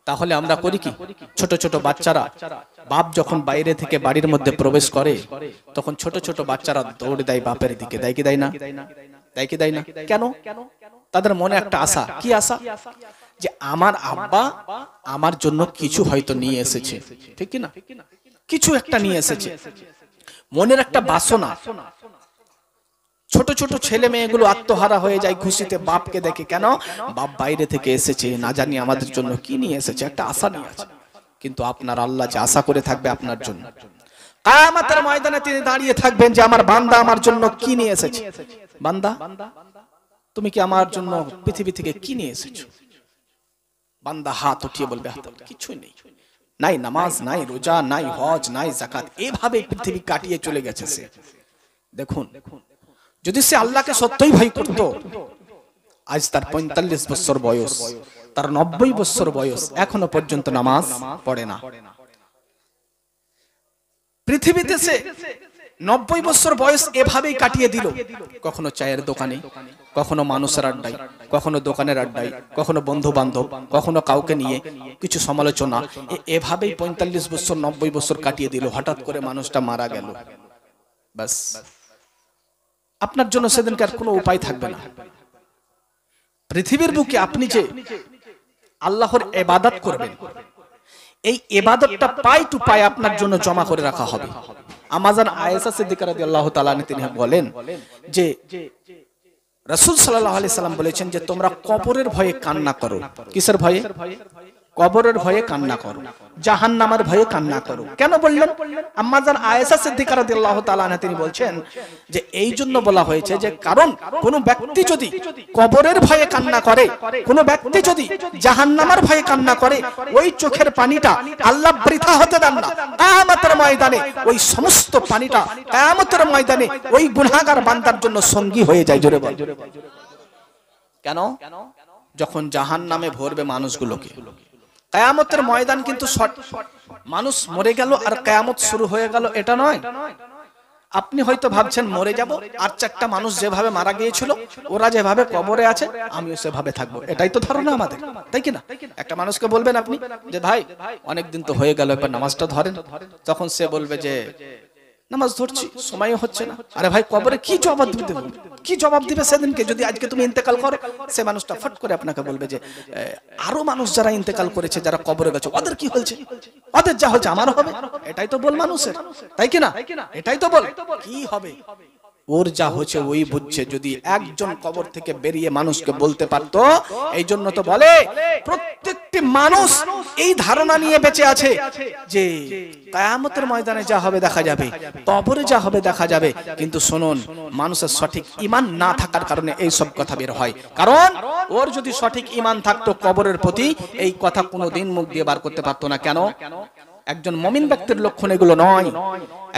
তাহলে আমরা করি কি? ছোট ছোট বাচ্চারা, বাপ যখন বাইরে থেকে বাড়ির মধ্যে প্রবেশ করে তখন ছোট ছোট বাচ্চারা দৌড় দেয় বাপের দিকে, দেয় কি দেয় না? দেয় কি দেয় না? কেন? তাদের মনে একটা আশা, কি আশা? যে আমার আব্বা আমার জন্য কিছু হয়তো নিয়ে এসেছে, ঠিক কি না? কিছু একটা নিয়ে এসেছে, মনের একটা বাসনা। ছোট ছোট ছেলে মেয়েগুলো আত্মহারা হয়ে যায় খুশিতে, বাপকে দেখে, কেন? বাপ বাইরে থেকে এসেছে, না জানি আমাদের জন্য কি নিয়ে এসেছে, একটা আশা নিয়ে আছে। কিন্তু আপনার আল্লাহ যে আশা করে থাকবে আপনার জন্য, কিয়ামতের ময়দানে তিনি দাঁড়িয়ে থাকবেন যে আমার বান্দা আমার জন্য কি নিয়ে এসেছে। বান্দা, তুমি কি আমার জন্য পৃথিবী থেকে কি নিয়ে এসেছো? বান্দা হাত উঠিয়ে বলবে, কিছুই নেই, নাই নামাজ, নাই রোজা, নাই হজ, নাই যাকাত, এভাবে পৃথিবী কাটিয়ে চলে গেছে সে। দেখুন, যদি সে আল্লাহকে সত্যই ভয় করত, আজ তার ৪৫ বছর বয়স, তার ৯০ বছর বয়স, এখনো পর্যন্ত নামাজ পড়ে না। পৃথিবীতে সে ৯০ বছর বয়স এভাবেই কাটিয়ে দিল, কখনো চায়ের দোকানে, কখনো মানুষের আড্ডায়, কখনো দোকানের আড্ডায়, কখনো বন্ধু বান্ধব, কখনো কাউকে নিয়ে কিছু সমালোচনা, এভাবেই ৪৫ বছর ৯০ বছর কাটিয়ে দিল। হঠাৎ করে মানুষটা মারা গেল, বাস আপনার জন্য সেদিনকার কোনো উপায় থাকবে না। পৃথিবীর বুকে আপনি যে আল্লাহর ইবাদত করবেন, এই ইবাদতটা পাই টু পাই আপনার জন্য জমা করে রাখা হবে। আমাজান আয়েশা সিদ্দিকা রাদিয়াল্লাহু তাআলা আনহা তিনি বলেন যে রাসূল সাল্লাল্লাহু আলাইহি সাল্লাম বলেছেন যে তোমরা কবরের ভয়ে কান্না করো। কিসের ভয়ে? কবরের ভয়ে কান্না করো, জাহান্নামের ভয়ে কান্না করো। কেন বললেন? আম্মাজান আয়েশা সিদ্দিকা রাদিয়াল্লাহু তাআলা আনহা তিনি বলছেন যে এই জন্য বলা হয়েছে যে কারণ কোন ব্যক্তি যদি কবরের ভয়ে কান্না করে, কোন ব্যক্তি যদি জাহান্নামের ভয়ে কান্না করে, ওই চোখের পানিটা আল্লাহ বৃথা হতে দেন না। কিয়ামতের ময়দানে ওই সমস্ত পানিটা কিয়ামতের ময়দানে ওই গুনাহগার বান্দার জন্য সঙ্গী হয়ে যায়। জোরে বল, কেন? যখন জাহান্নামে ভরবে মানুষগুলোকে, কিয়ামতের ময়দান কিন্তু মানুষ মরে গেল আর কিয়ামত শুরু হয়ে গেল এটা নয়। আপনি হয়তো ভাবছেন মরে যাব, আর চারটা মানুষ যেভাবে মারা গিয়েছিল, ওরা যেভাবে কবরে আছে আমিও সেভাবে থাকবো, এটাই তো ধারণা আমাদের, তাই কি না? একটা মানুষকে বলবেন আপনি যে ভাই অনেকদিন তো হয়ে গেল, এবার নামাজটা ধরেন, তখন সে বলবে যে নামাজ ধরছি, সময় হচ্ছে না। আরে ভাই, কবরে কি জবাব দিতে হবে? কি জবাব দিবে সেদিনকে যদি আজকে তুমি ইন্তেকাল করো? সে মানুষটা ফট করে আপনাকে বলবে যে আরো মানুষ যারা ইন্তেকাল করেছে, যারা কবরে গেছে, ওদের কি হয়েছে? ওদের যা হচ্ছে আমারও হবে, এটাই তো বল মানুষের, তাই কি না? এটাই তো বল, কি হবে? ওর যা হচ্ছে ওই বুঝছে। যদি একজন কবর থেকে বেরিয়ে মানুষকে বলতে পারতো, এই জন্য তো বলে প্রত্যেকটি মানুষ এই ধারণা নিয়ে বেঁচে আছে যে কিয়ামতের ময়দানে যা হবে দেখা যাবে, কবরে যা হবে দেখা যাবে। কিন্তু শুনুন, মানুষের সঠিক ঈমান না থাকার কারণে এই সব কথা বের হয়। কারণ ওর যদি সঠিক ঈমান থাকতো কবরের প্রতি, এই কথা কোনোদিন মুখ দিয়ে বার করতে পারতো না। কেন? একজন মুমিন ব্যক্তির লক্ষণ এগুলো নয়,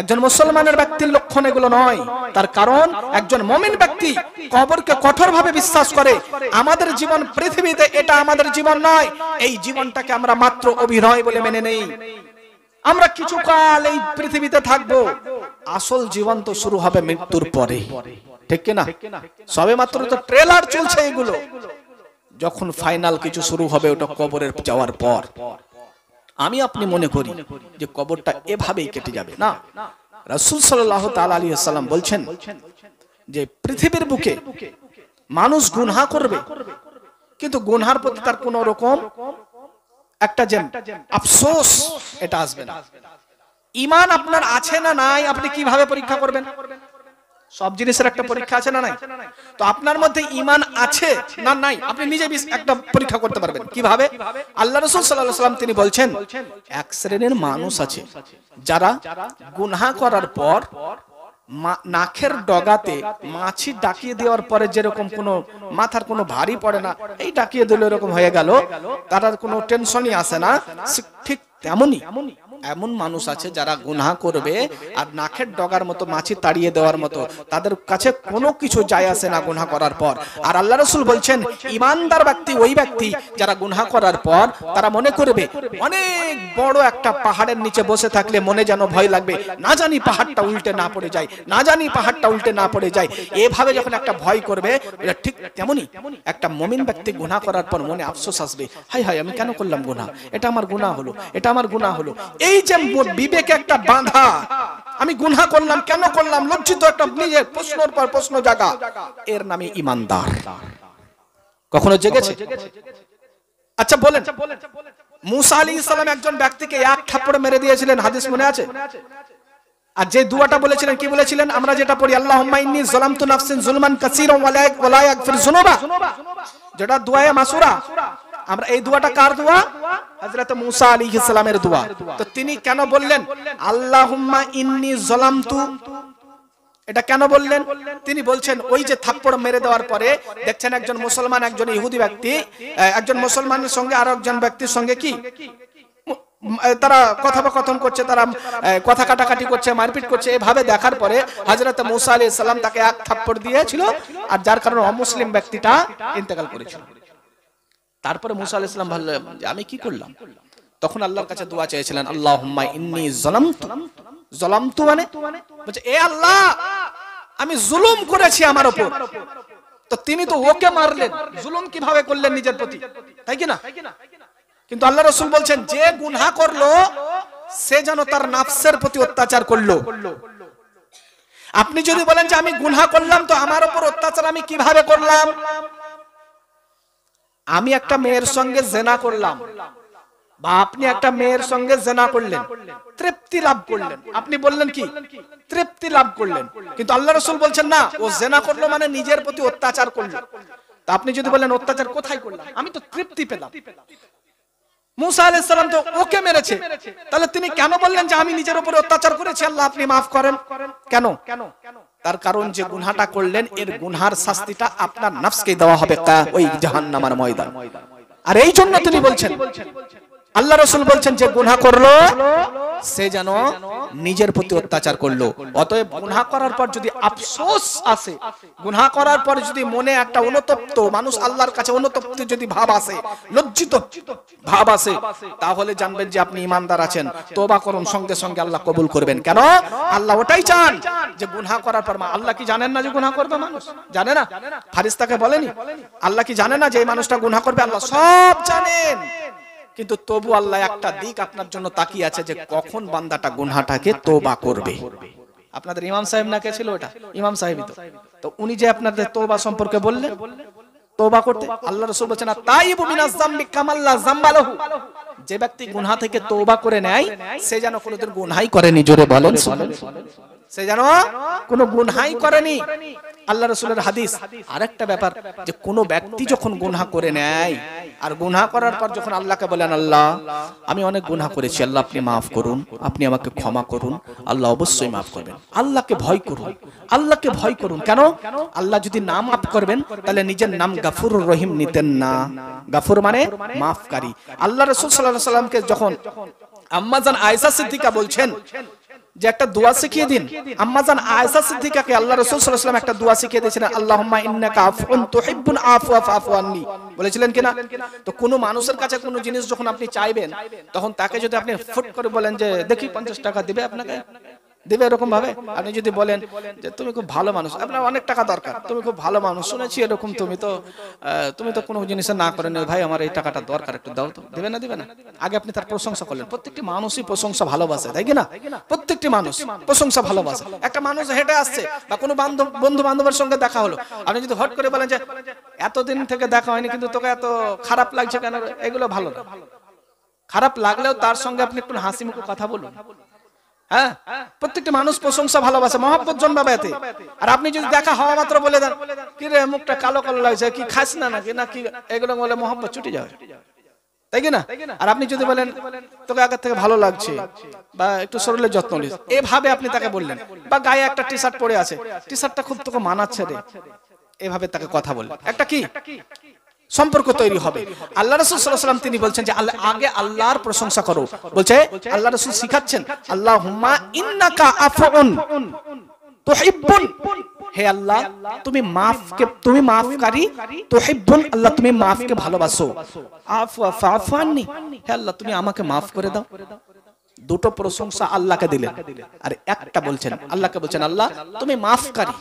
একজন মুসলমানের ব্যক্তির লক্ষণ এগুলো নয়। তার কারণ একজন মুমিন ব্যক্তি কবরকে কঠোরভাবে বিশ্বাস করে। আমাদের জীবন পৃথিবীতে, এটা আমাদের জীবন নয়। এই জীবনটাকে আমরা মাত্র অভিনয় বলে মেনে নেই। আমরা কিছুকাল এই পৃথিবীতে থাকবো, আসল জীবন তো শুরু হবে মৃত্যুর পরে, ঠিক কি না? সবে মাত্র তো ট্রেলার চলছে এগুলো, যখন ফাইনাল কিছু শুরু হবে ওটা কবরের যাওয়ার পর। আমি আপনি মনে করি যে কবরটা এভাবেই কেটে যাবে না। রাসূল সাল্লাল্লাহু তাআলা আলাইহি ওয়াসাল্লাম বলছেন যে পৃথিবীর বুকে মানুষ গুনাহ করবে, কিন্তু গুনাহের প্রতি তার কোন রকম একটা যে আফসোস এটা আসবে না। ঈমান আপনার আছে না নাই আপনি কিভাবে পরীক্ষা করবেন? সব জিনিসের একটা পরীক্ষা আছে না নাই? তো আপনার মধ্যে ঈমান আছে না নাই আপনি নিজে একটা পরীক্ষা করতে পারবেন। কিভাবে? আল্লাহ রাসূল সাল্লাল্লাহু আলাইহি ওয়াসাল্লাম তিনি বলছেন, এক শ্রেণীর মানুষ আছে যারা গুনাহ করার পর নাকের ডগাতে মাছি ডাকিয়ে দেওয়ার পরে যেরকম কোনো মাথার কোনো ভারী পড়ে না, এই ডাকিয়ে দিল এরকম হয়ে গেল, তার কোনো টেনশনই আসে না, ঠিক তেমনি এমন মানুষ আছে যারা গুনাহ করবে আর নাকের ডগার মতো মাছি তাড়িয়ে দেওয়ার মতো, তাদের কাছে কোনো কিছু যায় আসে না গুনাহ করার পর। আর আল্লাহ রাসূল বলছেন ঈমানদার ব্যক্তি ওই ব্যক্তি যারা গুনাহ করার পর তারা মনে করবে অনেক বড় একটা পাহাড়ের নিচে বসে থাকলে মনে যেন ভয় লাগবে, না জানি পাহাড়টা উল্টে না পড়ে যায়, না জানি পাহাড়টা উল্টে না পড়ে যায়। এভাবে যখন একটা ভয় করবে, এটা ঠিক তেমনি একটা মুমিন ব্যক্তি গুনাহ করার পর মনে আফসোস আসবে, হায় হায় আমি কেন করলাম গুনাহ, এটা আমার গুনাহ হলো, এটা আমার গুনাহ হলো। এই যে বিবেকে একটা বাঁধা, আমি গুনাহ করলাম কেন করলাম, লজ্জিত একটা নিজের প্রশ্নের পর প্রশ্ন জাগা, এর নামই ঈমানদার। কখনো জেগেছে? আচ্ছা বলেন, মুসা আলাইহিস সালাম একজন ব্যক্তিকে এক থাপ্পড়ে মেরে দিয়েছিলেন, হাদিস মনে আছে? আর যে দুয়াটা বলেছিলেন কি বলেছিলেন? আমরা যেটা পড়ি আল্লাহুম্মা ইন্নী যালামতু নাফসি যুলমান কাসীরান ওয়া লা ইয়াগফির যুনুবা, যেটা দুআয়ে মাসুরা। আমরা এই দুয়াটা কার দোয়া? হযরত মুসা আলাইহিস সালামের দোয়া। তো তিনি কেন বললেন আল্লাহুম্মা ইন্নী যালামতু, এটা কেন বললেন? তিনি বলছেন ওই যে থাপ্পড় মেরে দেওয়ার পরে দেখছেন একজন মুসলমান, একজন ইহুদি ব্যক্তি একজন মুসলমানের সঙ্গে আর একজন ব্যক্তির সঙ্গে কি তারা কথোপকথন করছে, তারা কথা কাটাকাটি করছে, মারপিট করছে। এভাবে দেখার পরে হযরত মুসা আলাইহিস সালাম তাকে এক থাপ্পড় দিয়েছিল, আর যার কারণে অমুসলিম ব্যক্তিটা ইন্তেকাল করেছিল। তারপরে মুসা আলাইহিস সালাম ভাবলেন যে আমি কি করলাম, তখন আল্লাহর কাছে দোয়া চেয়েছিলেন আল্লাহুম্মা ইন্নী যালামতু, যালামতু মানে বলছে এ আল্লাহ আমি জুলুম করেছি আমার উপর। তো তিনি তো ওকে মারলেন, জুলুম কিভাবে করলেন নিজের প্রতি, তাই কি না? কিন্তু আল্লাহ রাসূল বলছেন যে গুনাহ করলো সে যেন তার নাফসের প্রতি অত্যাচার করলো। আপনি যদি বলেন যে আমি গুনাহ করলাম তো আমার উপর অত্যাচার আমি কিভাবে করলাম, আমি একটা মেয়ের সঙ্গে জিনা করলাম বা আপনি একটা মেয়ের সঙ্গে জিনা করলেন, তৃপ্তি লাভ করলেন, আপনি বললেন কি তৃপ্তি লাভ করলেন। কিন্তু আল্লাহ রাসূল বলছেন না, ও জিনা করলো মানে নিজের প্রতি অত্যাচার করলো। তা আপনি যদি বলেন অত্যাচার কোথায় করলাম, আমি তো তৃপ্তি পেলাম। মুসা আলাইহিস সালাম তো ওকে মেরেছে, তাহলে তিনি কেন বললেন যে আমি নিজের উপর অত্যাচার করেছি, আল্লাহ আপনি মাফ করেন? কেন? তার কারণ যে গুনাহটা করলেন এর গুনহার শাস্তিটা আপনার নফসকে দেওয়া হবে ওই জাহান্নামের ময়দান। আর এই জন্য তিনি বলছেন, আল্লাহ রাসূল বলছেন যে গুনাহ করলো সে যেন নিজের প্রতি অত্যাচার করলো। অতএব গুনাহ করার পর যদি আফসোস আসে, গুনাহ করার পর যদি মনে একটা অনুতপ্ত, মানুষ আল্লাহর কাছে অনুতপ্ত যদি ভাব আসে, লজ্জিত ভাব আসে, তাহলে জানবেন যে আপনি ঈমানদার আছেন। তওবা করুন, সঙ্গে সঙ্গে আল্লাহ কবুল করবেন। কেন? আল্লাহ ওটাই চান যে গুনাহ করার পর, আল্লাহ কি জানেন না যে গুনাহ করবে মানুষ? জানে না? ফারিস্তাকে বলেনি আল্লাহ কি জানে না যে এই মানুষটা গুনাহ করবে? আল্লাহ সব জানেন, কিন্তু তবু আল্লাহ একটা দিক আপনার জন্য তাকিয়ে আছে যে কখন বান্দাটা গুনাহটাকে তওবা করবে। আপনাদের ইমাম সাহেব না কে ছিল? ওটা ইমাম সাহেবই তো উনি যে আপনাদের তওবা সম্পর্কে বললেন তওবা করতে, আল্লাহ রাসূল বলেছেন তাইবু মিনাজ যামবি কামাল্লা যামবালাহু, যে ব্যক্তি গুনাহ থেকে তওবা করে নেয় সে যেন কোনোদিন গুনাহই করেনি। জোরে বলেন সুবহানাল্লাহ। সে যেন কোনো গুনাহই করেনি। আল্লাহ রাসূলের হাদিস। আরেকটা ব্যাপার যে কোনো ব্যক্তি যখন গুনাহ করে নেয় আর গুনাহ করার পর যখন আল্লাহকে বলেন আল্লাহ আমি অনেক গুনাহ করেছি, আল্লাহ আপনি মাফ করুন, আপনি আমাকে ক্ষমা করুন, আল্লাহ অবশ্যই মাফ করবেন। আল্লাহকে ভয় করুন, আল্লাহকে ভয় করুন। কেন? আল্লাহ যদি না মাফ করবেন তাহলে নিজের নাম গাফুরুর রহিম নিতেন না। গাফুর মানে মাফকারী। আল্লাহ রাসূল সাল্লাল্লাহু আলাইহি ওয়াসাল্লামকে যখন আম্মাজান আয়েশা সিদ্দিকা বলছেন যে একটা দোয়া শিখিয়ে দিন, আম্মাজান আয়েশা সিদ্দিকাকে আল্লাহ রাসূল সাল্লাল্লাহু আলাইহি ওয়াসাল্লাম একটা দোয়া শিখিয়ে দিয়েছিলেন, আল্লাহুম্মা ইন্নাকা আফউন তুহিব্বুল আফওয়া ফাফু আননি, বলেছিলেন কিনা? তো কোনো মানুষের কাছে কোনো জিনিস যখন আপনি চাইবেন তখন তাকে যদি আপনি ফুট করে বলেন যে দেখি 50 টাকা দিবে, আপনাকে দিবে এরকম ভাবে? আপনি যদি বলেন যে তুমি খুব ভালো মানুষ, আপনার অনেক টাকা দরকার, তুমি খুব ভালো মানুষ শুনেছি এরকম, তুমি তো কোনো জিনিস না করেন, ভাই আমার এই টাকাটা দরকার একটু দাও তো, দিবে না? দিবে না। আগে আপনি তার প্রশংসা করলেন। প্রত্যেকটি মানুষই প্রশংসা ভালোবাসে, তাই কি না? প্রত্যেকটি মানুষ প্রশংসা ভালোবাসে। একটা মানুষ হেঁটে আসছে বা কোনো বন্ধু বান্ধবের সঙ্গে দেখা হলো, আপনি যদি হট করে বলেন যে এতদিন থেকে দেখা হয়নি কিন্তু তোকে এত খারাপ লাগছে কেন, এগুলো ভালো না। খারাপ লাগলেও তার সঙ্গে আপনি একটু হাসি মুখে কথা বলুন। হ্যাঁ, প্রত্যেকটা মানুষ প্রশংসা ভালোবাসে, মহব্বত জন্মাবে এতে। আর আপনি যদি দেখা হওয়া মাত্র বলে দেন কি রে মুখটা কালো কালো লাগছে, কি খাস না নাকি, না কি, এগুলো বলে মহব্বত ছুটে যাবে, তাই কি না? আর আপনি যদি বলেন তোকে আগের থেকে ভালো লাগছে বা একটু শরীরের যত্ন নিস, এভাবে আপনি তাকে বললেন, বা গায়ে একটা টি শার্ট পরে আছে, টি শার্টটা খুব তোকে মানাচ্ছে রে, এভাবে তাকে কথা বললেন। একটা কি সম্পর্ক তৈরি হবে। আল্লাহ রাসূল সাল্লাল্লাহু আলাইহি ওয়াসাল্লাম তিনি বলছেন যে আগে আল্লাহর প্রশংসা করো। বলছে আল্লাহ রাসূল শিখাচ্ছেন আল্লাহুম্মা ইন্নাকা আফউন তুহিব্বুন, হে আল্লাহ তুমি মাফকারী, তুহিব্বুন আল্লাহ তুমি মাফকে ভালোবাসো, ফাফু আননি হে আল্লাহ তুমি আমাকে মাফ করে দাও। দুটো প্রশংসা আল্লাহকে দিলেন, আর একটা বলছেন আল্লাহকে বলছেন আল্লাহ তুমি মাফকারী,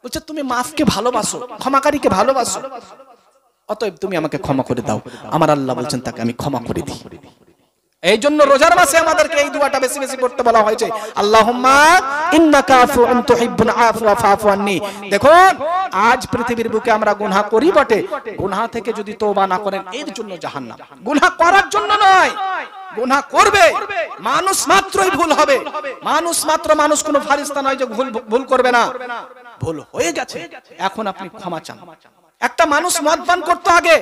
বলছে তুমি মাফকে ভালোবাসো, ক্ষমাকারীকে ভালোবাসো, অতএব তুমি আমাকে ক্ষমা করে দাও। আমার আল্লাহ বলছেন তাকে আমি ক্ষমা করে দিই। এই জন্য রোজার মাসে আমাদেরকে এই দোয়াটা বেশি বেশি করতে বলা হয়েছে, আল্লাহুম্মা ইন্নাকা আফুউন তুহিব্বুল আফওয়া ফাফু আননি। দেখুন আজ পৃথিবীর বুকে আমরা গুনাহ করি বটে, গুনাহ থেকে যদি তওবা না করেন এর জন্য জাহান্নাম। গুনাহ করার জন্য নয়, গুনাহ করবে মানুষ মাত্রই ভুল হবে, মানুষ কোনো ফারিস্তা নয় যে ভুল করবে না। ভুল হয়ে গেছে, এখন আপনি ক্ষমা চান। একটা মানুষ মদ পান করতে আগে,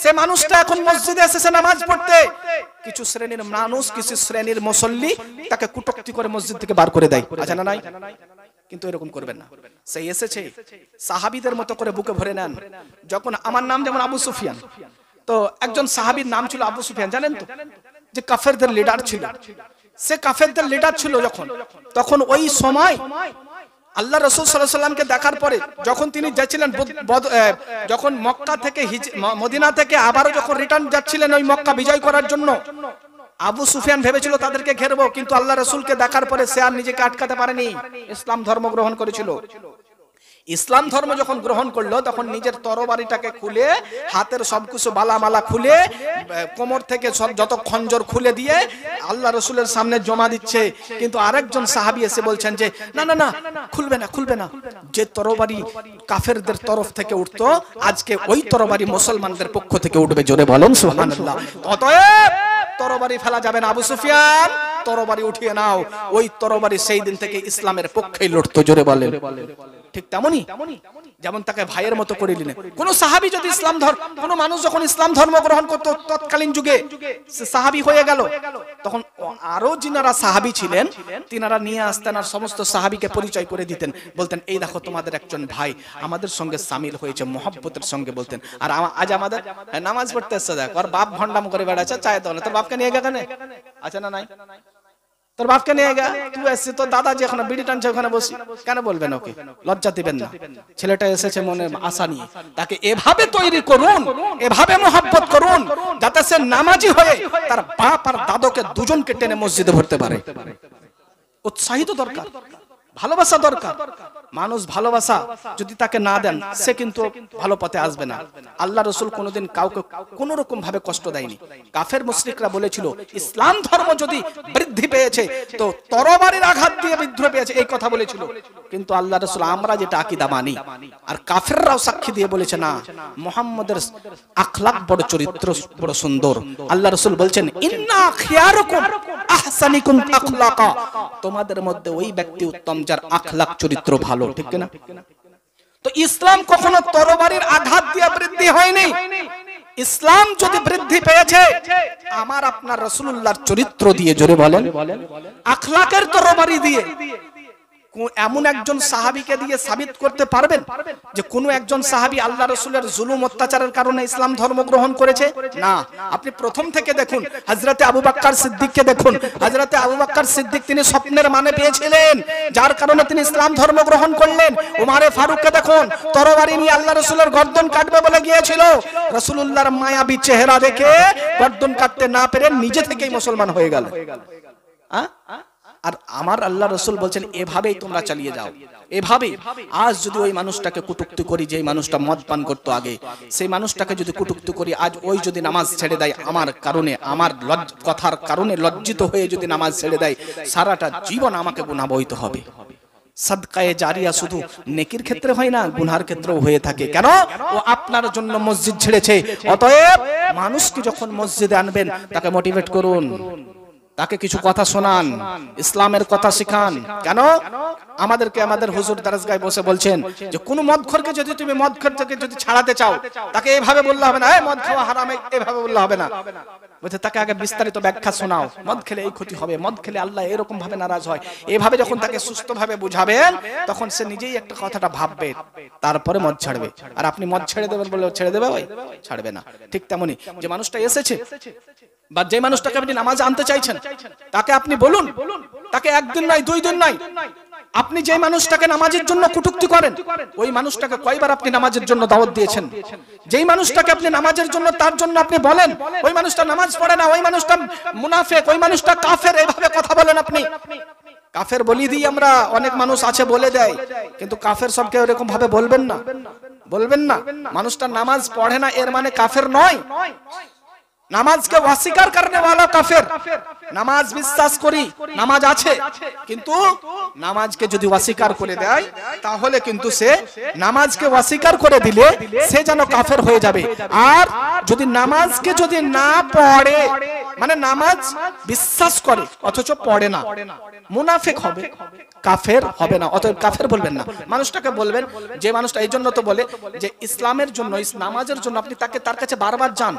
সে মানুষটা এখন মসজিদে এসেছে নামাজ পড়তে, কিছু শ্রেণীর মানুষ, কিছু শ্রেণীর মুসল্লি তাকে কুটক্তি করে মসজিদ থেকে বার করে দেয়, আছে না নাই? কিন্তু এরকম করবেন না। সে এসেছে সাহাবীদের মতো করে বুকে ভরে নেন। যখন আমার নাম যেমন আবু সুফিয়ান, তো একজন সাহাবীর নাম ছিল আবু সুফিয়ান, জানেন তো, যে কাফেরদের লিডার ছিল। সে কাফেরদের লিডার ছিল তখন ওই সময় আল্লাহ রাসূল সাল্লাল্লাহু আলাইহি ওয়াসাল্লামকে দেখার পরে যখন তিনি যাচ্ছিলেন, যখন মক্কা থেকে মদিনা থেকে আবারও যখন রিটার্ন যাচ্ছিলেন ওই মক্কা বিজয় করার জন্য, আবু সুফিয়ান ভেবেছিল তাদেরকে ঘেরবো, কিন্তু আল্লাহ রাসূলকে দেখার পরে সে আর নিজেকে আটকাতে পারেনি, ইসলাম ধর্ম গ্রহণ করেছিল। ইসলাম ধর্ম যখন গ্রহণ করলো তখন নিজের তরবারিটাকে খুলে, হাতের সবকিছু বালামালা খুলে, কোমর থেকে সব যত খঞ্জর খুলে দিয়ে আল্লাহ রাসূলের সামনে জমা দিচ্ছে। কিন্তু আরেকজন সাহাবী এসে বলছেন যে না না না, খুলবে না, যে তরবারি কাফেরদের তরফ থেকে উঠতো আজকে ওই তরবারি মুসলমানদের পক্ষ থেকে উঠবে। জোরে বলেন সুবহানাল্লাহ। অতএব তরবারি ফেলা যাবে না, আবু সুফিয়ান তরবারি উঠিয়ে নাও। ওই তরবারি সেই দিন থেকে ইসলামের পক্ষেই লড়তো। জোরে বলেন। ঠিক তেমনি যেমন তাকে ভাইয়ের মতো করে নিলেন। কোন সাহাবী যদি কোন মানুষ যখন ইসলাম ধর্ম গ্রহণ করত তৎকালীন যুগে, সে সাহাবী হয়ে গেল, তখন আরো যিনারা সাহাবী ছিলেন তিনারা নিয়ে আসতেন আর সমস্ত সাহাবীকে পরিচয় করে দিতেন, বলতেন এই দেখো তোমাদের একজন ভাই আমাদের সঙ্গে শামিল হয়েছে, মহব্বতের সঙ্গে বলতেন। আর আজ আমাদের নামাজ পড়তে এসে দেখ আর বাপ ভন্ডাম করে বেড়াচ্ছে, চায় তো তোর বাপকে নিয়ে গেছে না, আছে না নাই? তোর বাপকে নিয়ে গা, তুই এসেছিস, তোর দাদা যে ওখানে বিড়ি টানছে ওখানে বসি, কেন বলবেন? ওকে লজ্জা দিবেন না। ছেলেটা এসেছে মনে আশা নিয়ে, তাকে এভাবে তৈরি করুন, এভাবে মহব্বত করুন যাতে সে নামাজি হয়ে তার বাপ আর দাদুকে দুজনকে টেনে মসজিদে ভরতে পারে। উৎসাহিত দরকার, ভালোবাসা দরকার। মানুষ ভালোবাসা যদি তাকে না দেন সে কিন্তু ভালো পথে আসবে না। আল্লাহ রাসূল কোনোদিন কাউকে কোনো রকম ভাবে কষ্ট দেয়নি। কাফের মুশরিকরা বলেছিল ইসলাম ধর্ম যদি বৃদ্ধি পেয়েছে তো তরবারির আঘাত দিয়ে বিদ্রোহ পেয়েছে, এই কথা বলেছিল। কিন্তু আল্লাহ রাসূল আমরা যেটা আকীদা মানি, আর কাফেররাও সাক্ষী দিয়ে বলেছে না, মুহাম্মাদের আখলাক বড়, চরিত্র বড় সুন্দর। আল্লাহ রাসূল বলছেন ইন্না খিয়ারুকুম আহসানিকুম আখলাকা, তোমাদের মধ্যে ওই ব্যক্তি উত্তম যার আখলাক চরিত্র ভালো। ঠিক না? তো ইসলাম কখনো তরবারির আঘাত দিয়ে বৃদ্ধি হয়নি। ইসলাম যদি বৃদ্ধি পেয়েছে আমার আপনার রাসূলুল্লাহর চরিত্র দিয়ে। জোরে বলেন। আখলাকের তরবারি দিয়ে। এমন একজন সাহাবীকে দিয়ে সাবিত করতে পারবেন যে কোন একজন সাহাবী আল্লাহ রাসূলের জুলুম অত্যাচারের কারণে ইসলাম ধর্ম গ্রহণ করেছে? না। আপনি প্রথম থেকে দেখুন, হযরতে আবু বকর সিদ্দিককে দেখুন। হযরতে আবু বকর সিদ্দিক তিনি স্বপ্নের মানে পেয়েছিলেন, যার কারণে তিনি ইসলাম ধর্ম গ্রহণ করলেন। ওমরে ফারুককে দেখুন, তরবারি নিয়ে আল্লাহ রাসূলের গর্দন কাটবে বলে গিয়েছিল, রাসূলুল্লাহর মায়াবী চেহারা দেখে গর্দন কাটতে না পেরে নিজে থেকেই মুসলমান হয়ে গেল। আর আমার আল্লাহ রাসূল বলছেন এভাবেই তোমরা চালিয়ে যাও, এভাবে। আজ যদি ওই মানুষটাকে কটূক্তি করি, যে মানুষটা মদ পান করতো আগে, সেই মানুষটাকে যদি কটূক্তি করি, আজ ওই যদি নামাজ ছেড়ে দেয় আমার কারণে, আমার কথার কারণে লজ্জিত হয়ে যদি নামাজ ছেড়ে দেয়, সারাটা জীবন আমাকে গুনাহ বইতে হবে। সাদকায়ে জারিয়া শুধু নেকির ক্ষেত্রে হয় না, গুনার ক্ষেত্রেও হয়ে থাকে। কেন? ও আপনার জন্য মসজিদ ছেড়েছে। অতএব মানুষকে যখন মসজিদে আনবেন তাকে মোটিভেট করুন, তাকে কিছু কথা শোনান, ইসলামের কথা শিখান। কেন? আমাদেরকে আমাদের হুজুর দরজগায় বসে বলছেন যে কোন মদখোরকে যদি তুমি মদখোর থেকে যদি ছাড়াতে চাও, তাকে এইভাবে বললে হবে না, এই মদ খাওয়া হারাম, এইভাবে বললে হবে না। বলতে তাকে আগে বিস্তারিত ব্যাখ্যা শোনাও, মদ খেলে এই ক্ষতি হবে, মদ খেলে আল্লাহ এরকম ভাবে নারাজ হয়। এইভাবে যখন তাকে সুস্থভাবে বুঝাবেন, তখন সে নিজেই একটা কথাটা ভাববে, তারপরে মদ ছাড়বে। আর আপনি মদ ছেড়ে দেবেন বলে ছেড়ে দেবে? ভাই ছাড়বে না। ঠিক তেমনি যে মানুষটা এসেছে বা যে মানুষটাকে আপনি নামাজ আনতে চাইছেন, তাকে আপনি বলুন, তাকে একদিন নয়, 2 দিন নয়, আপনি যে মানুষটাকে নামাজের জন্য কটূক্তি করেন, ওই মানুষটাকে কয়বার আপনি নামাজের জন্য দাওয়াত দিয়েছেন? যেই মানুষটাকে আপনি নামাজের জন্য তার জন্য আপনি বলেন, ওই মানুষটা নামাজ পড়ে না, ওই মানুষটা মুনাফিক, ওই মানুষটা কাফের, এইভাবে কথা বলেন আপনি। কাফের বলি দিই আমরা, অনেক মানুষ আছে বলে দেয়, কিন্তু কাফের সবকে এরকম ভাবে বলবেন না, বলবেন না। মানুষটা নামাজ পড়ে না এর মানে কাফের নয়। নামাজকে অস্বীকার করনে वाला কাফের। নামাজ বিশ্বাস করি, নামাজ আছে, কিন্তু নামাজকে যদি অস্বীকার করে দেয়, তাহলে কিন্তু সে নামাজকে অস্বীকার করে দিলে সে যেন কাফের হয়ে যাবে। আর যদি নামাজকে যদি না পড়ে, মানে নামাজ বিশ্বাস করে অথচ পড়ে না, মুনাফিক হবে, কাফের হবে না। অতএব কাফের বলবেন না, মানুষটাকে বলবেন যে মানুষটা। এই জন্য তো বলে যে ইসলামের জন্য, নামাজের জন্য আপনি তাকে তার কাছে বারবার যান।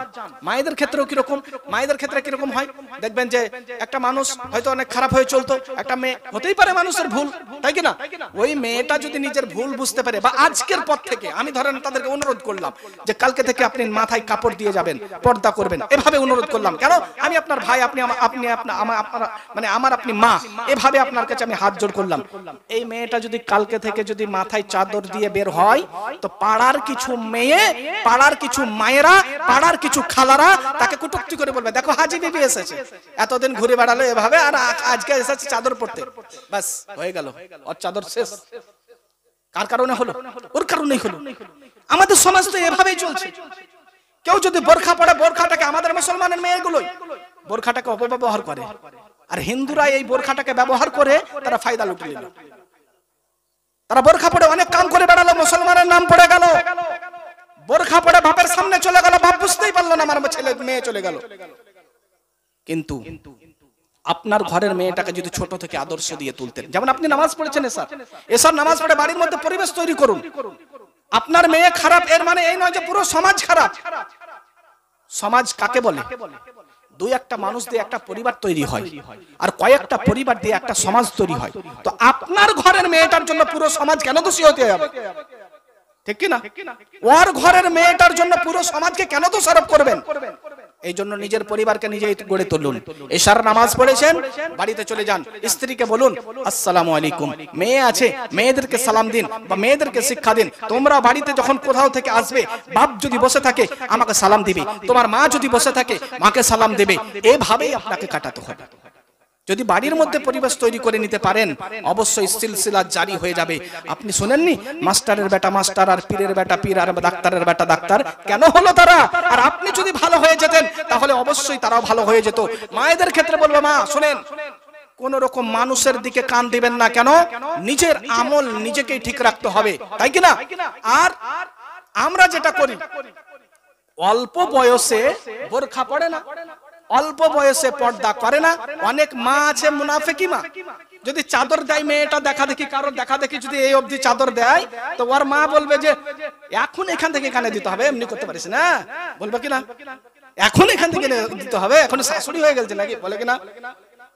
মায়েদের ক্ষেত্রেও কিরকম, মায়েদের ক্ষেত্রে কিরকম হয় দেখবেন যে একটা মানুষ হয়তো অনেক খারাপ হয়ে চলতো, একটা মেয়ে, হতেই পারে মানুষের ভুল, তাই কি না? ওই মেয়েটা যদি নিজের ভুল বুঝতে পারে, বা আজকের পর থেকে আমি ধরেন তাদেরকে অনুরোধ করলাম যে কালকে থেকে আপনি মাথায় কাপড় দিয়ে যাবেন, পর্দা করবেন, এভাবে অনুরোধ করলাম। কেন? আমি আপনার ভাই, আপনি মানে আমার আপনি মা, এভাবে আপনার কাছে আমি হাত জোড় করলাম। এই মেয়েটা যদি কালকে থেকে যদি মাথায় চাদর দিয়ে বের হয়, তো পাড়ার কিছু মেয়ে, পাড়ার কিছু মায়েরা, পাড়ার কিছু খালারা তাকে কটূক্তি করে বলবে, দেখো হাজি বিবি এসেছে, এতদিন ঘুরে বেড়ালো এভাবে, আর আজকে এসেছে চাদর পড়তে, বাস হয়ে গেল, ওর চাদর শেষ। কার কারণে হলো? ওর কারণেই হলো। আমাদের সমাজ তো এভাবেই চলছে। কেউ যদি বোরখা পরে, বোরখাটাকে, আমাদের মুসলমানের মেয়েগুলোই বোরখাটাকে অপব্যবহার করে, আর হিন্দুরা এই বোরখাটাকে ব্যবহার করে তারা ফায়দা লুটে নিল। তারা বোরখা পরে অনেক কাম করে বেড়ালো, মুসলমানের নাম পড়ে গেল। বোরখা পরে বাপের সামনে চলে গেল, বাপ বুঝতেই পারলো না আমার ছেলে মেয়ে চলে গেল। কিন্তু আপনার ঘরের মেয়েটাকে যদি ছোট থেকে আদর্শ দিয়ে তুলতেন, যেমন আপনি নামাজ পড়েছেন, এসব নামাজ পড়ে বাড়ির মধ্যে পরিবেশ তৈরি করুন। আপনার মেয়ে খারাপ এর মানে এই নয় যে পুরো সমাজ খারাপ। সমাজ কাকে বলে? 2-1টা মানুষ দিয়ে একটা পরিবার তৈরি হয়, আর কয়েকটা পরিবার দিয়ে একটা সমাজ তৈরি হয়। তো আপনার ঘরের মেয়েটার জন্য পুরো সমাজ কেন দোষী হতে হবে? ঠিক কি না? ওর ঘরের মেয়েটার জন্য পুরো সমাজকে কেন দোষারোপ করবেন? এই জন্য নিজের পরিবারকে নিজেই গড়ে তুলুন। এশার নামাজ পড়েছেন, বাড়িতে চলে যান, স্ত্রীকে বলুন আসসালামু আলাইকুম, মেয়ে আছে মেয়েদেরকে সালাম দিন বা মেয়েদেরকে শিক্ষা দিন। তোমরা বাড়িতে যখন কোথাও থেকে আসবে, বাপ যদি বসে থাকে আমাকে সালাম দিবে, তোমার মা যদি বসে থাকে মাকে সালাম দেবে। এভাবেই আপনাকে কাটাতে হবে। যদি বাড়ির মধ্যে পরিবেশ তৈরি করে নিতে পারেন, অবশ্যই সিলসিলা জারি হয়ে যাবে। আপনি শুনেননি, মাস্টারের বেটা মাস্টার, আর পীরের বেটা পীর, আর ডাক্তারের বেটা ডাক্তার, কেন হলো তারা? আর আপনি যদি ভালো হয়ে যেতেন, তাহলে অবশ্যই তারাও ভালো হয়ে যেত। মায়েদের ক্ষেত্রে বলবো, মা শুনেন, কোন রকম মানুষের দিকে কান দিবেন না। কেন? নিজের আমল নিজেকেই ঠিক রাখতে হবে, তাই কিনা? আর আমরা যেটা করি, অল্প বয়সে বোরখা পড়ে না, অল্প বয়সে পর্দা করে না। অনেক মা আছে মুনাফিকি মা, যদি চাদর দেয় মেয়েটা দেখা দেখি, কারোর দেখা দেখি যদি এই অবধি চাদর দেয়, তো ওর মা বলবে যে এখন এখান থেকে এখানে দিতে হবে, এমনি করতে পারিস না, বলবে কিনা? এখন এখান থেকে দিতে হবে, এখন শাশুড়ি হয়ে গেছে নাকি, বলে কিনা?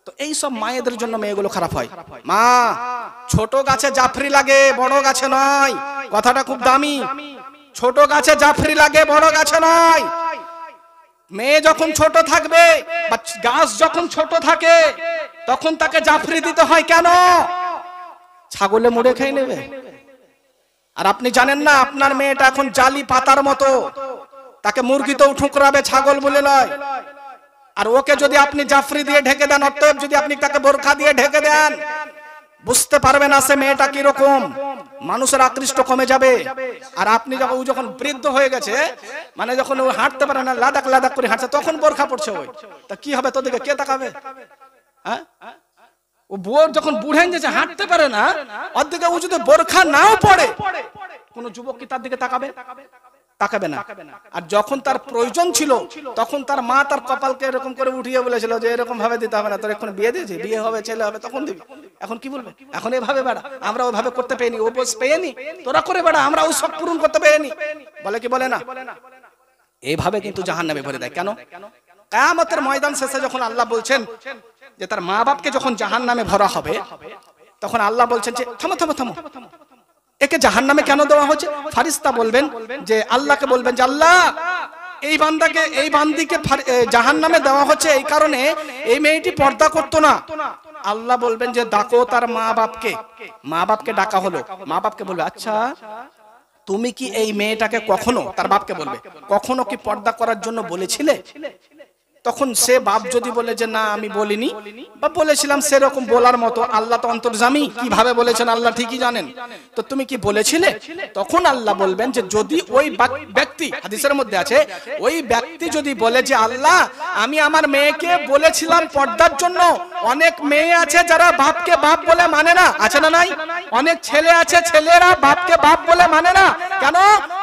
তো এই সব মায়েদের জন্য মেয়েগুলো খারাপ হয়। মা, ছোট গাছে জাফরি লাগে, বড় গাছে নয়। কথাটা খুব দামি। ছোট গাছে জাফরি লাগে, বড় গাছে নয়। মেয়ে যখন ছোট থাকবে বা গাছ যখন ছোট থাকে, তখন তাকে জাফরি দিতে হয়। কেন? ছাগলে মুড়ে খেয়ে নেবে। আর আপনি জানেন না, আপনার মেয়েটা এখন জালি পাতার মতো, তাকে মুরগিতেও ঠুকরাবে, ছাগল বলে নয়। আর ওকে যদি আপনি জাফরি দিয়ে ঢেকে দেন, অতএব যদি আপনি তাকে বোরখা দিয়ে ঢেকে দেন, বুঝতে পারবে না সে মেয়েটা কিরকম, মানুষের আকৃষ্ট কমে যাবে। আর আপনি যখন বৃদ্ধ হয়ে গেছে, মানে যখন ও হাঁটতে পারে না, লাদাক লাদাক করে হাঁটছে, তখন বোরখা পড়ছে ওই, তা কি হবে? তোদেরকে কে তাকাবে? হ্যাঁ, ও বুড়ো যখন বুড়েন যে হাঁটতে পারে না, ওর দিকে ও যদি বোরখা নাও পড়ে, কোন যুবক কি তার দিকে তাকাবে? তাকাবে না। আর যখন তার প্রয়োজন ছিল তখন তার মা তার কপালকে এরকম করে উঠিয়ে বলেছিল যে এরকম ভাবে দিতে হবে না, তোর এখন বিয়ে দিয়েছি, বিয়ে হবে, ছেলে হবে, তখন দিবি। এখন কি বলবে? এখন এভাবে বেড়া, আমরা ওইভাবে করতে পেয়েনি, ও বোঝ পেয়েনি, তোরা করে বেড়া, আমরা ওই সব পূরণ করতে পেয়েনি, বলে কি বলে না? এইভাবে কিন্তু জাহান্নামে ভরে দেয়। কেন? কিয়ামতের ময়দান শেষে যখন আল্লাহ বলছেন যে তার মা বাপকে যখন জাহান্নামে ভরা হবে, তখন আল্লাহ বলছেন যে থামো থামো থামো, একে জাহান্নামে কেন দেওয়া হচ্ছে? ফারিস্তা বলবেন যে আল্লাহকে বলবেন যে আল্লাহ, এই বান্দাকে, এই বান্দিকে জাহান্নামে দেওয়া হচ্ছে এই কারণে এই মেয়েটি পর্দা করতো না। আল্লাহ বলবেন যে ডাকো তার মা বাপকে। মা বাপকে ডাকা হলো, মা বাপকে বলবে আচ্ছা তুমি কি এই মেয়েটাকে কখনো, তার বাপকে বলবে, কখনো কি পর্দা করার জন্য বলেছিলে? তখন সে বাপ যদি বলে যে না আমি বলিনি বা বলেছিলাম সেরকম বলার মতো, আল্লাহ তো অন্তর্যামী, কিভাবে বলেছেন আল্লাহ ঠিকই জানেন, তো তুমি কি বলেছিলে? তখন আল্লাহ বলবেন যে যদি ওই ব্যক্তি, হাদিসের মধ্যে আছে, ওই ব্যক্তি যদি বলে যে আল্লাহ আমি আমার মেয়েকে বলেছিলাম পর্দার জন্য, অনেক মেয়ে আছে যারা বাপকে বাপ বলে মানে না, আছে না নাই? অনেক ছেলে আছে, ছেলেরা বাপকে বাপ বলে মানে না, কেন?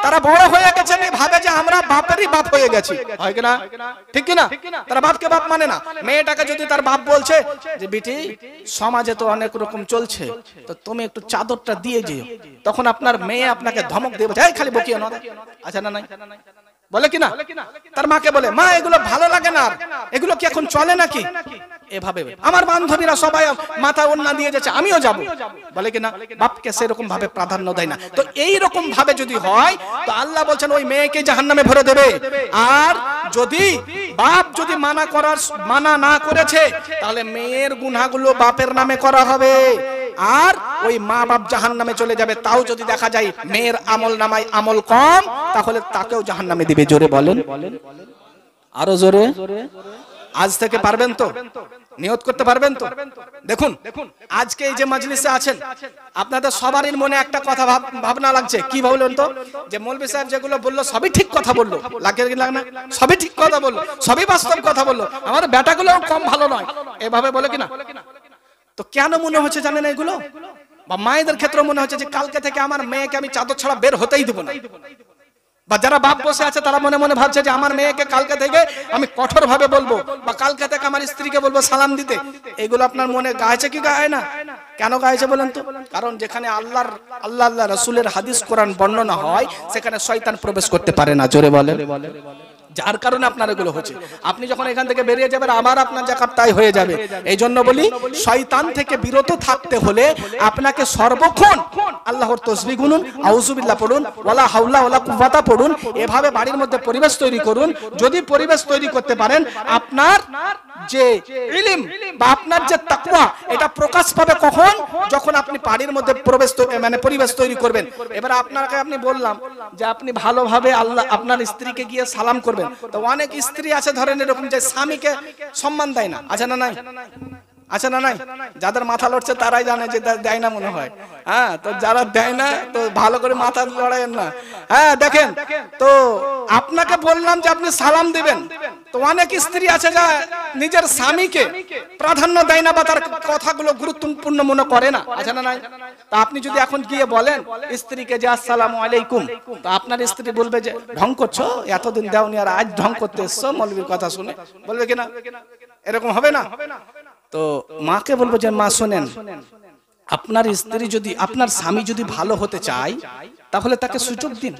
তারা বড় হয়ে গেছে, ভাবে যে আমরা বাপেরই বাপ হয়ে গেছি, হয় কিনা? ঠিক কিনা? তারা বাপকে বাপ মানে না। মেয়েটাকে যদি তার বাপ বলছে যে বিটি সমাজে তো অনেক রকম চলছে, তো তুমি একটু চাদরটা দিয়ে যেও, তখন আপনার মেয়ে আপনাকে ধমক দেবে, এই খালি বকিও না, আচ্ছা না নাই? বলে কিনা? তার মাকে বলে মা এগুলো ভালো লাগে না, এগুলো কি এখন চলে নাকি? এভাবে আমার বান্ধবীরা সবাই মাথা ওড়না দিয়ে যাচ্ছে, আমিও যাব, বলে কিনা? বাপকে সেরকম ভাবে প্রাধান্য দেয় না। তো এই রকম ভাবে যদি হয় তো আল্লাহ বলছেন ওই মেয়েকে জাহান্নামে ভরে দেবে। আর যদি বাপ যদি মানা না করেছে তাহলে মেয়ের গুনাহগুলো বাপের নামে করা হবে, আর ওই মা বাপ জাহান্নামে চলে যাবে। তাও যদি দেখা যায় মেয়ের আমল নামায় আমল কম, তাহলে তাকেও জাহান্নামে দিবে। জোরে বলেন, আরো জোরে। আজ থেকে পারবেন তো? নিয়ত করতে পারবেন তো? দেখুন আজকে এই যে মাজলিসে আছেন, আপনাদের সবারই মনে একটা কথা ভাবনা লাগছে, কি ভাবলেন তো? যে মৌলভী সাহেব যেগুলো বললো সবই ঠিক কথা বললো, লাগে না? সবই ঠিক কথা বললো, সবই বাস্তব কথা বললো, আমার বেটাগুলো কম ভালো নয়, এভাবে বলে কিনা? তো কেন মনে হচ্ছে জানেন এগুলো? বা মায়েদের ক্ষেত্রে মনে হচ্ছে যে কালকে থেকে আমার মেয়েকে আমি চাদর ছাড়া বের হতেই দেবো না। বা যারা বাপ বসে আছে তারা মনে মনে ভাবছে যে আমার মেয়েকে কালকে থেকে আমি কঠোর ভাবে বলবো, বা কালকে থেকে আমার স্ত্রীকে বলবো সালাম দিতে। এগুলো আপনার মনে গাইছে কি গায় না? কেন গাইছে বলেন তো? কারণ যেখানে আল্লাহ রাসূলের হাদিস কোরআন বর্ণনা হয় সেখানে শয়তান প্রবেশ করতে পারে না। জোরে বলেন। যার কারণে আপনার এগুলো হচ্ছে। আপনি যখন এখান থেকে বেরিয়ে যাবেন আবার আপনার জাকাত তাই হয়ে যাবে। এই জন্য বলি শয়তান থেকে বিরত থাকতে হলে আপনাকে সর্বক্ষণ আল্লাহর তাসবিহ গুনুন, আউযুবিল্লাহ পড়ুন, ওয়ালা হাওলা ওয়ালা কুওয়াতা পড়ুন, এভাবে বাড়ির মধ্যে পরিবেশ তৈরি করুন। যদি পরিবেশ তৈরি করতে পারেন, আপনার যে ইলম বা আপনার যে তাকওয়া এটা প্রকাশ পাবে কখন? যখন আপনি বাড়ির মধ্যে পরিবেশ তৈরি করবেন। এবার আপনাকে আমি বললাম যে আপনি ভালোভাবে আল্লাহ আপনার স্ত্রীকে গিয়ে সালাম করবেন। তো অনেক স্ত্রী আছে ধরেন এরকম যে স্বামীকে সম্মান দেয় না, আছে না নাই? আছে না নাই? যাদের মাথা লড়ছে তারাই জানে যে দেয় না মনে হয়। হ্যাঁ, তো যারা দেয় না তো ভালো করে মাথা লড়াইয়েন না। হ্যাঁ দেখেন, তো আপনাকে বললাম যে আপনি সালাম দিবেন, তো অনেক স্ত্রী আছে যা নিজের স্বামীকে প্রাধান্য দেয় না বা তার কথাগুলো গুরুত্বপূর্ণ মনে করে না, আছে না নাই? তা আপনি যদি এখন গিয়ে বলেন স্ত্রীকে যে আসসালামু আলাইকুম, তো আপনার স্ত্রী বলবে যে ঢং করছো, এতদিন দাওনি আর আজ ঢং করতে এসছো মৌলবীর কথা শুনে, বলবে কিনা? এরকম হবে না? তো মাকে বলবো যে মা শোনেন, আপনার স্ত্রী যদি, আপনার স্বামী যদি ভালো হতে চায় তাহলে তাকে সুযোগ দিন।